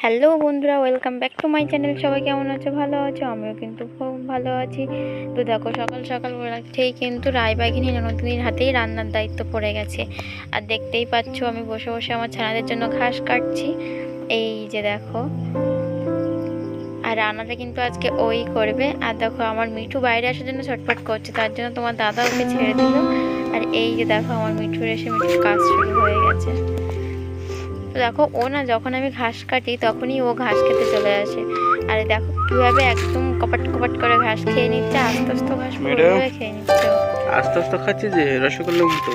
Hello বন্ধুরা, welcome back to my channel. সবাই কেমন আছো? ভালো আছো? আমিও কিন্তু খুব ভালো আছি। তো দেখো, সকাল সকাল উঠেই কিন্তু রায়বাঘিনী ননদিনীর হাতেই রান্নার দায়িত্ব পড়ে গেছে। আর দেখতেই পাচ্ছ আমি বসে বসে আমার ছানাদের জন্য ঘাস কাটছি। এই যে দেখো, আর রান্নাটা কিন্তু আজকে ওই করবে। আর দেখো, আমার মিঠু বাইরে আসার জন্য ছটফট করছে, তার জন্য তোমার দাদা ওকে ছেড়ে দিল। আর এই যে দেখো, আমার মিঠুর এসে মিঠুর কাজ শুরু হয়ে গেছে। তো দেখো, ও না যখন আমি ঘাস কাটি তখনই ও ঘাস খেতে চলে আসে। আর দেখো কিভাবে একদম কপাট কপাট করে ঘাস খেয়ে নিচ্ছে, আস্তে আস্তে ঘাস পুরোভাবে খেয়ে নিচ্ছে। আস্তে আস্তে খাচ্ছে যে রসগোল্লা মতো।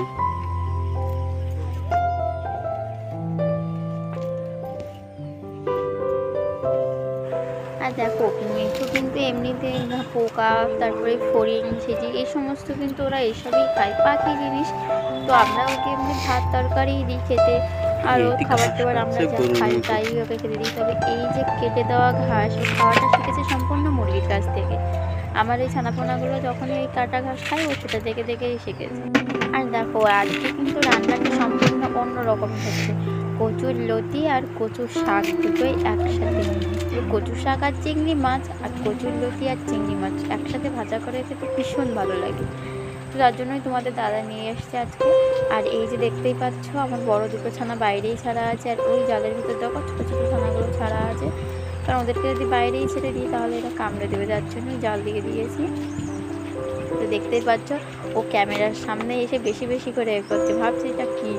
আর দেখো, মিঠু কিন্তু এমনিতে পোকা, তারপরে ফড়িং, ঝিঝি, এই সমস্ত কিন্তু ওরা এসবই খায়, পাখি জিনিস। তো আমরা ওকে এমনি ভাত তরকারি দিই খেতে, আর ও খাবার দাবার আমরা যা খাই তাই ওকে খেতে দিই। তবে এই যে কেটে দেওয়া ঘাস, ও খাওয়াটা শিখেছে সম্পূর্ণ মুরগির কাছ থেকে। আমার এই ছানাপোনাগুলো যখন এই কাটা ঘাস খায়, ও সেটা দেখে দেখেই শিখেছে। আর দেখো, আজকে কিন্তু রান্নাটা সম্পূর্ণ অন্য রকম হচ্ছে। কচুর লতি আর কচুর শাক দুটোই একসাথে। কচু শাক আর চিংড়ি মাছ, আর কচুর লতি আর চিংড়ি মাছ একসাথে ভাজা করে খেতে ভীষণ ভালো লাগে। তো তার জন্যই তোমাদের দাদা নিয়ে এসছে আজকে। আর এই যে দেখতেই পাচ্ছ, আমার বড় দুটো ছানা বাইরেই ছাড়া আছে, আর ওই জালের ভিতর দেখো ছোটো ছোটো ছানাগুলো ছাড়া আছে। কারণ ওদেরকে যদি বাইরেই ছেড়ে দিই তাহলে এটা কামড়ে দেবে, যার জন্যই জাল দিয়ে দিয়েছি। তো দেখতেই পাচ্ছ, ও ক্যামেরার সামনে এসে বেশি বেশি করে করছে, ভাবছে এটা কি।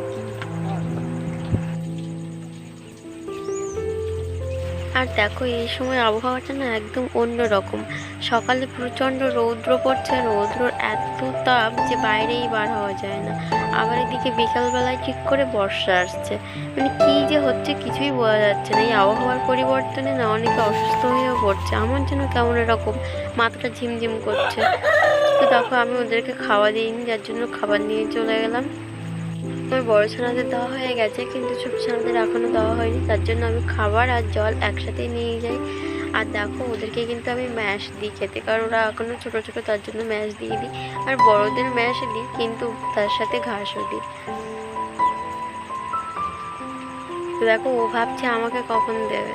আর দেখো, এই সময় আবহাওয়াটা না একদম অন্য রকম। সকালে প্রচণ্ড রৌদ্র পড়ছে, রৌদ্রর এত তাপ যে বাইরেই বার হওয়া যায় না। আবার এদিকে বিকালবেলায় ঠিক করে বর্ষা আসছে। মানে কি যে হচ্ছে কিছুই বোঝা যাচ্ছে না। এই আবহাওয়ার পরিবর্তনে না অনেকে অসুস্থ হয়েও পড়ছে। আমার যেন কেমন এরকম মাথাটা ঝিমঝিম করছে। তো দেখো, আমি ওদেরকে খাওয়া দিইনি, যার জন্য খাবার নিয়ে চলে গেলাম। আমার বড় ছানাদের দেওয়া হয়ে গেছে, কিন্তু ছোট ছানাদের এখনও দেওয়া হয়নি, তার জন্য আমি খাবার আর জল একসাথেই নিয়ে যাই। আর দেখো, ওদেরকে কিন্তু আমি ম্যাশ দিই খেতে, কারণ ওরা এখনও ছোটো ছোটো, তার জন্য ম্যাশ দিয়ে দিই। আর বড়দের ম্যাশ দিই, কিন্তু তার সাথে ঘাসও দিই। তো দেখো, ও ভাবছে আমাকে কখন দেবে।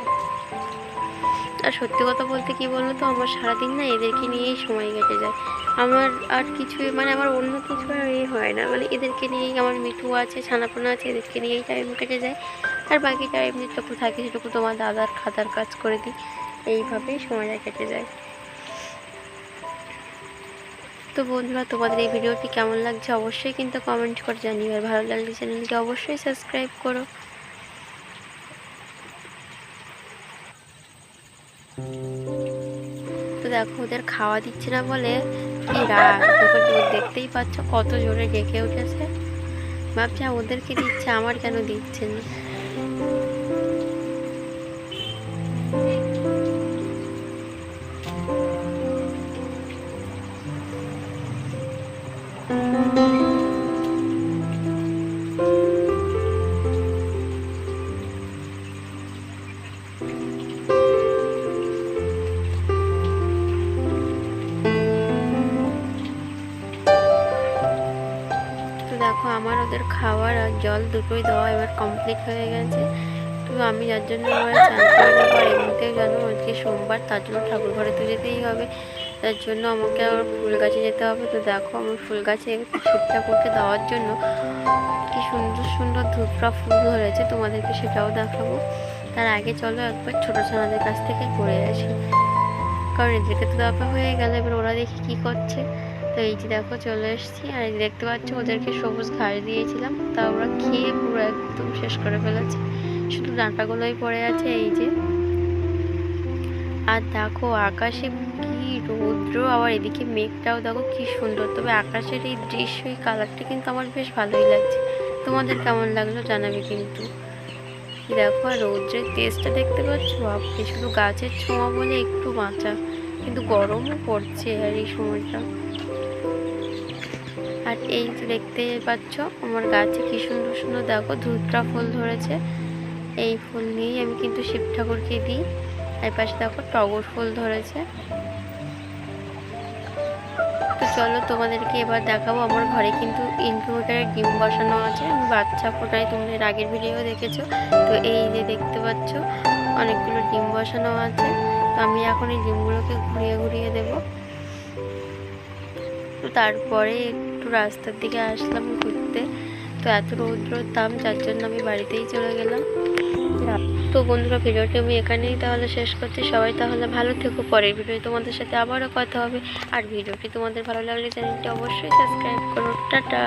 আর সত্যি কথা বলতে কি বলতো, তো আমার সারাদিন না এদেরকে নিয়েই সময় কেটে যায়। আমার আর কিছুই, মানে আমার অন্য কিছু আর হয় না। মানে এদেরকে নিয়েই, আমার মিঠু আছে, ছানাপোনা আছে, এদেরকে নিয়েই টাইম কেটে যায়। আর বাকি টাইম যেটুকু থাকে সেটুকু তোমার দাদার খাতার কাজ করে দিই। এইভাবেই সময়টা কেটে যায়। তো বন্ধুরা, তোমাদের এই ভিডিওটি কেমন লাগছে অবশ্যই কিন্তু কমেন্ট করে জানিও। আর ভালো লাগলে চ্যানেলকে অবশ্যই সাবস্ক্রাইব করো। তো দেখো, ওদের খাওয়া দিচ্ছে না বলে কি রাগ, দেখতেই পাচ্ছ কত জোরে ডেকে উঠেছে। ভাবছি ওদেরকে দিচ্ছে, আমার কেন দিচ্ছে না। দেখো, আমার ওদের খাবার আর জল দুটোই দেওয়া এবার কমপ্লিট হয়ে গেছে। তো আমি যার জন্য এবার চান করে নেবো। আর এমনিতেও জানো আজকে সোমবার, তার জন্য ঠাকুর ঘরে তো যেতেই হবে। তার জন্য আমাকে আবার ফুল গাছে যেতে হবে। তো দেখো, আমার ফুল গাছে শিব ঠাকুরকে দেওয়ার জন্য কি সুন্দর সুন্দর ধূপটা ফুল ধরেছে, তোমাদেরকে সেটাও দেখাবো। তার আগে চলো একবার ছোটো ছানাদের কাছ থেকে ঘুরে আসি, কারণ এদেরকে তো দেওয়া হয়ে গেলে এবার ওরা দেখি কী করছে। তো এই যে দেখো, চলে এসেছি। আর এই দেখতে পাচ্ছ, ওদেরকে সবুজ ঘাস দিয়েছিলাম, তা ওরা খেয়ে পুরো একদম শেষ করে ফেলেছে, শুধু ডাঁটাগুলোই পড়ে আছে। এই যে, আর দেখো আকাশে কি রৌদ্র, আবার এদিকে মেঘটাও দেখো কি সুন্দর। তবে আকাশের এই দৃশ্য, এই কালারটা কিন্তু আমার বেশ ভালোই লাগছে। তোমাদের কেমন লাগলো জানাবে কিন্তু। দেখো, আর রৌদ্রের তেজটা দেখতে পাচ্ছ, আপনি শুধু গাছের ছোঁয়া বলে একটু বাঁচা, কিন্তু গরমও পড়ছে আর এই সময়টা। আর এই যে দেখতে পাচ্ছ, আমার গাছে কি সুন্দর সুন্দর দেখো ধূপটা ফুল ধরেছে। এই ফুল নিয়েই আমি কিন্তু শিব ঠাকুরকে দিই। আর পাশে দেখো টগর ফুল ধরেছে। তো চলো তোমাদেরকে এবার দেখাবো আমার ঘরে কিন্তু ইনকিউবেটারে ডিম বসানো আছে। আমি বাচ্চা ফোটাই, তোমরা এর আগের ভিডিও দেখেছো। তো এই যে দেখতে পাচ্ছ অনেকগুলো ডিম বসানো আছে। তো আমি এখন এই ডিমগুলোকে ঘুরিয়ে ঘুরিয়ে দেবো। তো তারপরে একটু রাস্তার দিকে আসলাম ঘুরতে। তো এত রৌদ্রর দাম, যার জন্য আমি বাড়িতেই চলে গেলাম। তো বন্ধুরা, ভিডিওটি আমি এখানেই তাহলে শেষ করছি। সবাই তাহলে ভালো থেকো, পরের ভিডিও তোমাদের সাথে আবারও কথা হবে। আর ভিডিওটি তোমাদের ভালো লাগলে চ্যানেলটি অবশ্যই সাবস্ক্রাইব করো। টাটা।